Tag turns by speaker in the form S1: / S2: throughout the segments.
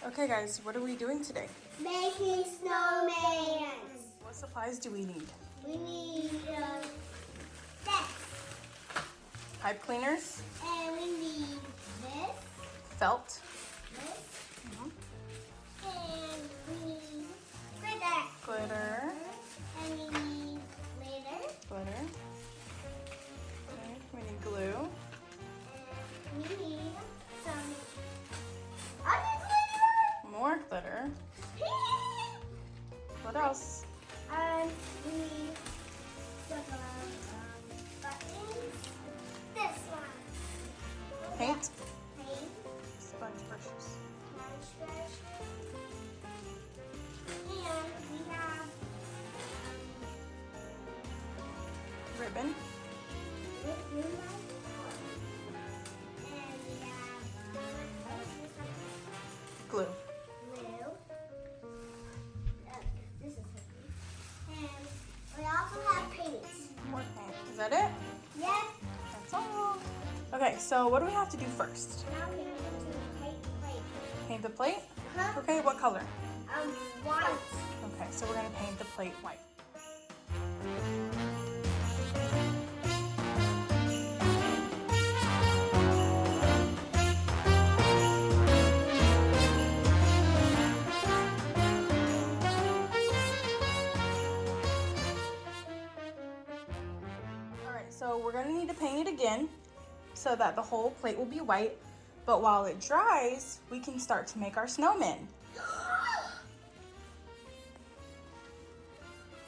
S1: Okay guys, what are we doing today?
S2: Making snowmen.
S1: What supplies do we need?
S2: We need this.
S1: Pipe cleaners,
S2: And we need this.
S1: felt,
S2: And we need glitter.
S1: glitter,
S2: And we need glitter.
S1: glitter. Okay, we need glue,
S2: And we need some other glitter.
S1: more glitter. What else?
S2: We need some buttons. This one.
S1: Paint,
S2: Paint.
S1: sponge brushes.
S2: Brush. And we have
S1: Ribbon,
S2: and we have
S1: glue.
S2: glue. This is heavy. And we also have paint.
S1: More paint. Is that it?
S2: Yes.
S1: That's all. Okay, so what do we have to do first?
S2: Now we're going to paint plate.
S1: Paint the plate?
S2: Huh?
S1: Okay, what color?
S2: White.
S1: Okay, so we're gonna paint the plate white. Alright, so we're gonna need to paint it again so that the whole plate will be white. But while it dries, we can start to make our snowmen.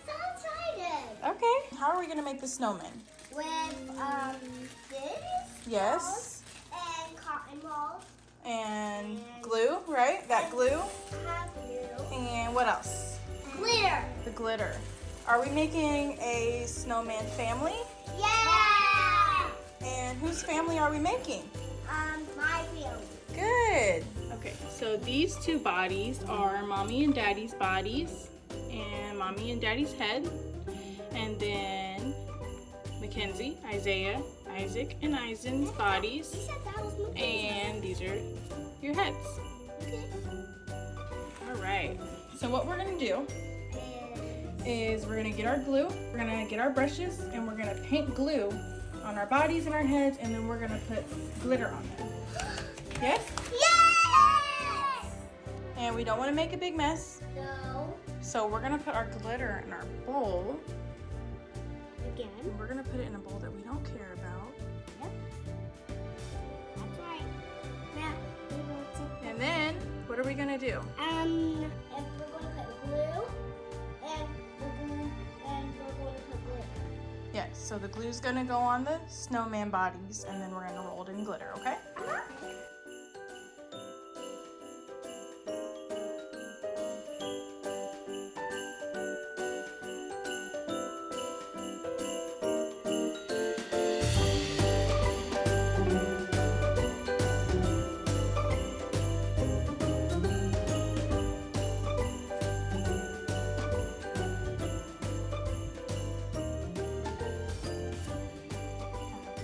S2: So excited.
S1: Okay, how are we gonna make the snowmen?
S2: With this.
S1: Yes.
S2: And cotton balls.
S1: And glue, right? That glue.
S2: Glue.
S1: And what else?
S2: Glitter.
S1: The glitter. Are we making a snowman family?
S2: Yeah.
S1: And whose family are we making?
S2: My family.
S1: Good. Okay, so these two bodies are mommy and daddy's bodies and mommy and daddy's head. And then Makenzie, Isaiah, Isaac, and Eisen's bodies.
S2: She said that was my
S1: And these are your heads.
S2: Okay.
S1: All right. So what we're gonna do is we're gonna get our glue, we're gonna get our brushes, and we're gonna paint glue on our bodies and our heads, and then we're gonna put glitter on them. Yes?
S2: Yes!
S1: And we don't wanna make a big mess,
S2: No.
S1: so we're gonna put our glitter in our bowl.
S2: Again.
S1: And we're gonna put it in a bowl that we don't care about.
S2: Yep. That's right. Now, we're going to
S1: And then, what are we gonna do?
S2: and we're going to put glue, and we're going to put glitter.
S1: Yes, so the glue's gonna go on the snowman bodies, and then we're gonna roll it in glitter, okay?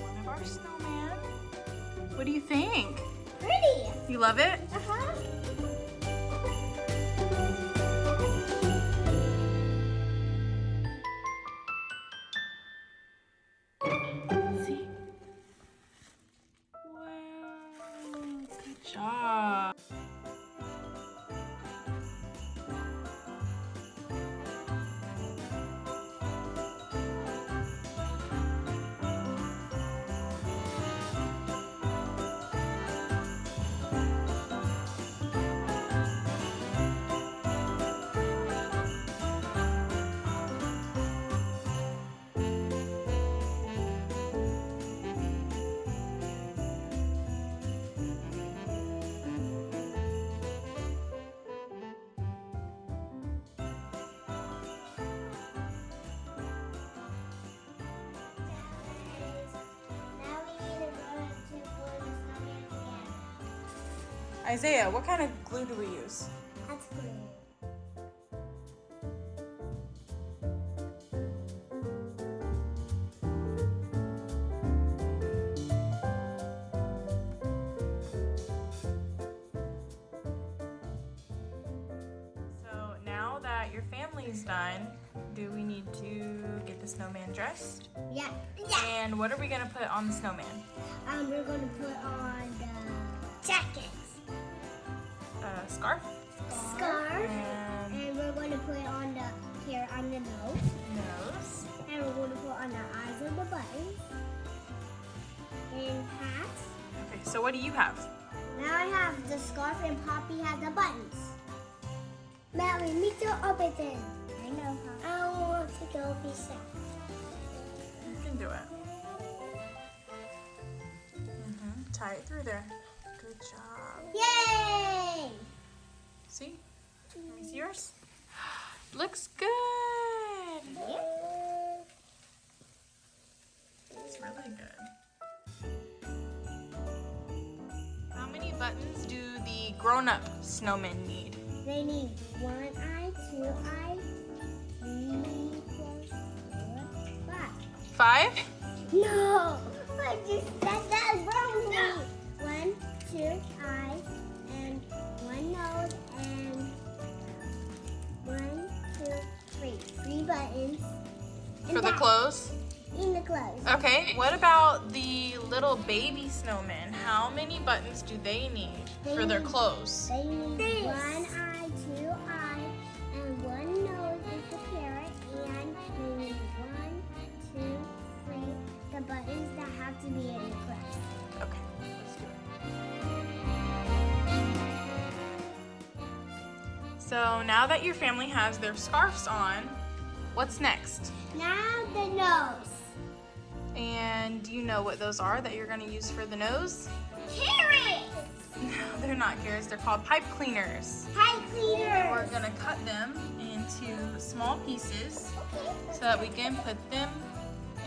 S1: One of our snowman. What do you think?
S2: Pretty.
S1: You love it?
S2: Uh-huh.
S1: See? Wow, good job.
S2: Now we need to go to glue the snowman again.
S1: Isaiah, what kind of glue do we use?
S2: That's glue.
S1: that your family's done, do we need to get the snowman dressed?
S2: Yeah.
S1: And what are we gonna put on the snowman?
S2: We're going to put on the jackets.
S1: Scarf?
S2: Scarf.
S1: And
S2: And we're going to put on the hair on the nose.
S1: nose.
S2: And we're going to put on the eyes and the buttons. And hats.
S1: Okay, so what do you have?
S2: Now I have the scarf and Poppy has the buttons. Mommy, me too everything. I know how. I want to go be sad.
S1: You can do it. Tie it through there. Good job.
S2: Yay!
S1: See? Let me see yours. Looks good. It's really good. How many buttons do the grown-up snowmen need?
S2: They need 1 eye, 2 eyes, 3, 4, 5.
S1: 5?
S2: No! I just said that wrongly. 1, 2 eyes, and 1 nose, and 1, 2, 3. 3 buttons. And
S1: For the clothes?
S2: In the clothes.
S1: Okay, what about the little baby snowmen? How many buttons do they need for their clothes?
S2: They need 1 eye, 2 eyes, and 1 nose with the carrot, and they need 1, 2, 3. The buttons that have to be in the clothes.
S1: Okay, let's do it. So now that your family has their scarves on, what's next?
S2: Now the nose.
S1: And do you know what those are that you're going to use for the nose?
S2: Carrots!
S1: No, they're not carrots. They're called pipe cleaners.
S2: Pipe
S1: We're
S2: cleaners.
S1: going to cut them into small pieces
S2: Okay.
S1: so that we can put them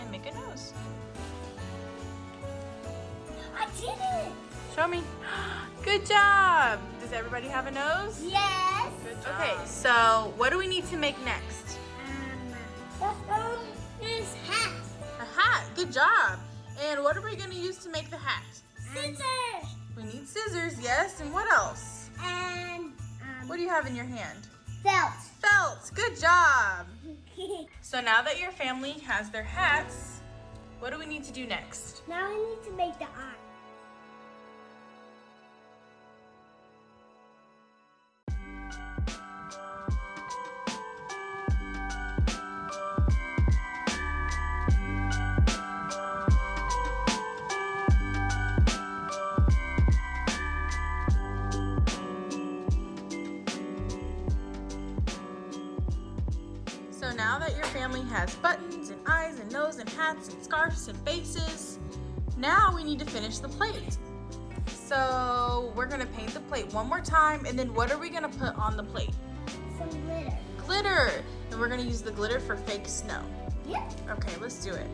S1: and make a nose.
S2: I did it!
S1: Show me. Good job. Does everybody have a nose?
S2: Yes!
S1: Good job. Okay, so what do we need to make next?
S2: This hat.
S1: A hat. Good job. And what are we going to use to make the hat?
S2: Scissors.
S1: We need scissors, yes. And what else?
S2: And
S1: What do you have in your hand?
S2: felt.
S1: Felt. Good job. So now that your family has their hats, what do we need to do next?
S2: Now I need to make the eye.
S1: So now that your family has buttons and eyes and nose and hats and scarves and faces, now we need to finish the plate. So we're gonna paint the plate one more time, and then what are we gonna put on the plate?
S2: Some glitter.
S1: Glitter! And we're gonna use the glitter for fake snow.
S2: Yep.
S1: Okay, let's do it.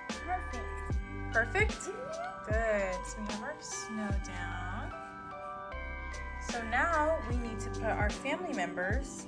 S2: Perfect.
S1: Perfect? Good. So we have our snow down. So now we need to put our family members